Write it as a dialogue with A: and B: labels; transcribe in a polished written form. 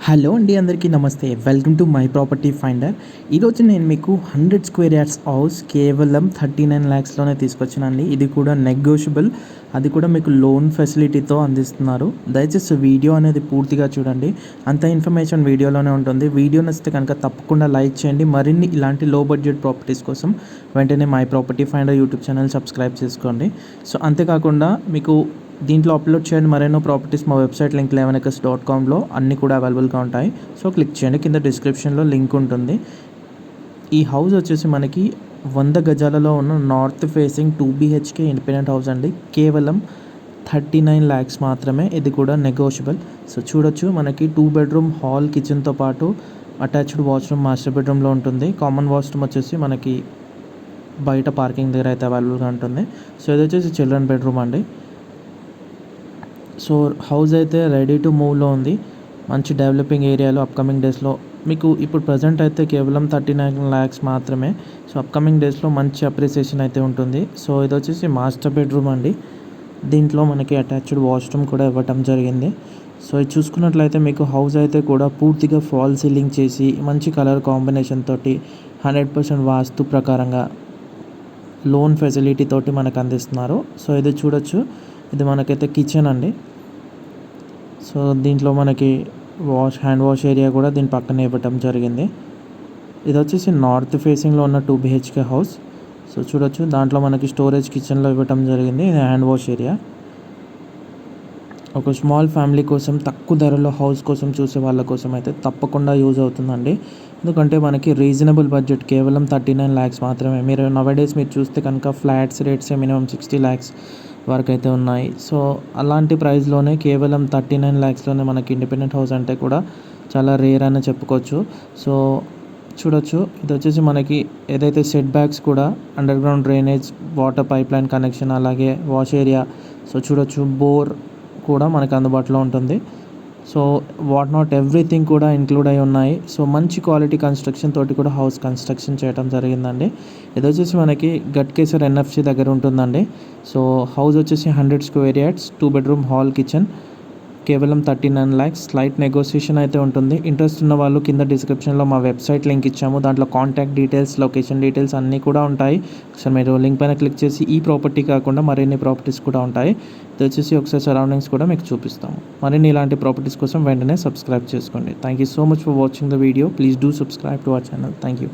A: Hello అండి, అందరికీ నమస్తే. Welcome to my property finder. ఈరోజు నేను మీకు 100 స్క్వేర్ యార్డ్స్ హౌస్ కేవలం 39 ల్యాక్స్లోనే తీసుకొచ్చానండి. ఇది కూడా నెగోషియబుల్, అది కూడా మీకు లోన్ ఫెసిలిటీతో అందిస్తున్నారు. దయచేసి వీడియో అనేది పూర్తిగా చూడండి, అంత ఇన్ఫర్మేషన్ వీడియోలోనే ఉంటుంది. వీడియో నచ్చితే కనుక తప్పకుండా లైక్ చేయండి. మరిన్ని ఇలాంటి లో బడ్జెట్ ప్రాపర్టీస్ కోసం వెంటనే my property finder YouTube channel subscribe చేసుకోండి. సో అంతేకాకుండా మీకు దీంట్లో అప్లోడ్ చేయండి మరెన్నో ప్రాపర్టీస్ మా వెబ్సైట్ లింక్ 11acres.comలో అన్నీ కూడా అవైలబుల్గా ఉంటాయి. సో క్లిక్ చేయండి, కింద డిస్క్రిప్షన్లో లింక్ ఉంటుంది. ఈ హౌస్ వచ్చేసి మనకి 100 గజాలలో ఉన్న north facing 2 BHK independent house అండి. కేవలం 39 ల్యాక్స్ మాత్రమే. ఇది కూడా నెగోషియబుల్. సో చూడొచ్చు, మనకి 2 బెడ్రూమ్ హాల్ కిచెన్తో పాటు అటాచ్డ్ వాష్రూమ్ మాస్టర్ బెడ్రూమ్లో ఉంటుంది. కామన్ వాష్రూమ్ వచ్చేసి మనకి బయట పార్కింగ్ దగ్గర అయితే అవైలబుల్గా ఉంటుంది. సో ఇది వచ్చేసి చిల్డ్రన్ బెడ్రూమ్ అండి. సో హౌస్ అయితే రెడీ టు మూవ్లో ఉంది. మంచి డెవలపింగ్ ఏరియాలో అప్కమింగ్ డేస్లో మీకు ఇప్పుడు ప్రజెంట్ అయితే కేవలం 39 ల్యాక్స్ మాత్రమే. సో అప్కమింగ్ డేస్లో మంచి అప్రిసియేషన్ అయితే ఉంటుంది. సో ఇది వచ్చేసి మాస్టర్ బెడ్రూమ్ అండి. దీంట్లో మనకి అటాచ్డ్ వాష్రూమ్ కూడా ఇవ్వటం జరిగింది. సో ఇది చూసుకున్నట్లయితే మీకు హౌస్ అయితే కూడా పూర్తిగా ఫాల్ సీలింగ్ చేసి మంచి కలర్ కాంబినేషన్ తోటి 100% వాస్తు ప్రకారంగా లోన్ ఫెసిలిటీ తోటి మనకు అందిస్తున్నారు. సో ఇది చూడొచ్చు, ఇది మనకైతే కిచెన్ అండి. సో దీంట్లో మనకి హ్యాండ్ వాష్ ఏరియా కూడా దీని పక్కనే ఇవ్వటం జరిగింది. ఇది వచ్చేసి నార్త్ ఫేసింగ్లో ఉన్న 2 BHK హౌస్. సో చూడొచ్చు, దాంట్లో మనకి స్టోరేజ్ కిచెన్లో ఇవ్వటం జరిగింది. ఇది హ్యాండ్ వాష్ ఏరియా. ఒక స్మాల్ ఫ్యామిలీ కోసం తక్కువ ధరలో హౌస్ కోసం చూసే వాళ్ళ కోసం అయితే తప్పకుండా యూజ్ అవుతుందండి. ఎందుకంటే మనకి రీజనబుల్ బడ్జెట్ కేవలం 39 ల్యాక్స్ మాత్రమే. మీరు నవడేస్ మీరు చూస్తే కనుక ఫ్లాట్స్ రేట్సే మినిమం 60 ల్యాక్స్ వరకు అయితే ఉన్నాయి. సో అలాంటి ప్రైస్లోనే కేవలం 39 ల్యాక్స్లోనే మనకి ఇండిపెండెంట్ హౌస్ అంటే కూడా చాలా రేర్ అని చెప్పుకోవచ్చు. సో చూడొచ్చు, ఇది వచ్చేసి మనకి ఏదైతే సెట్ బ్యాక్స్ కూడా under ground drainage, water pipe line connection, అలాగే వాష్ ఏరియా. సో చూడొచ్చు, బోర్ కూడా మనకు అందుబాటులో ఉంటుంది. సో వాట్ నాట్ ఎవ్రీథింగ్ కూడా ఇంక్లూడ్ అయి ఉన్నాయి. సో మంచి క్వాలిటీ కన్స్ట్రక్షన్ తోటి కూడా హౌస్ కన్స్ట్రక్షన్ చేయడం జరిగిందండి. ఇది వచ్చేసి మనకి గట్కేసర్ NFC దగ్గర ఉంటుందండి. సో హౌస్ వచ్చేసి 100 square yards, 2 bedroom hall kitchen, కేవలం 39 ల్యాక్స్. స్లైట్ నెగోసియేషన్ అయితే ఉంటుంది. ఇంట్రెస్ట్ ఉన్న వాళ్ళు కింద డిస్క్రిప్షన్లో మా వెబ్సైట్ లింక్ ఇచ్చాము. దాంట్లో కాంటాక్ట్ డీటెయిల్స్, లొకేషన్ డీటెయిల్స్ అన్నీ కూడా ఉంటాయి. ఒకసారి మీరు లింక్ పైన క్లిక్ చేసి ఈ ప్రాపర్టీ కాకుండా మరిన్ని ప్రాపర్టీస్ కూడా ఉంటాయి. ఇది వచ్చేసి ఒకసారి సరౌండింగ్స్ కూడా మీకు చూపిస్తాము. మరిన్ని ఇలాంటి ప్రాపర్టీస్ కోసం వెంటనే సబ్స్క్రైబ్ చేసుకోండి. Thank you so much for watching the video. Please do subscribe to our channel. Thank you.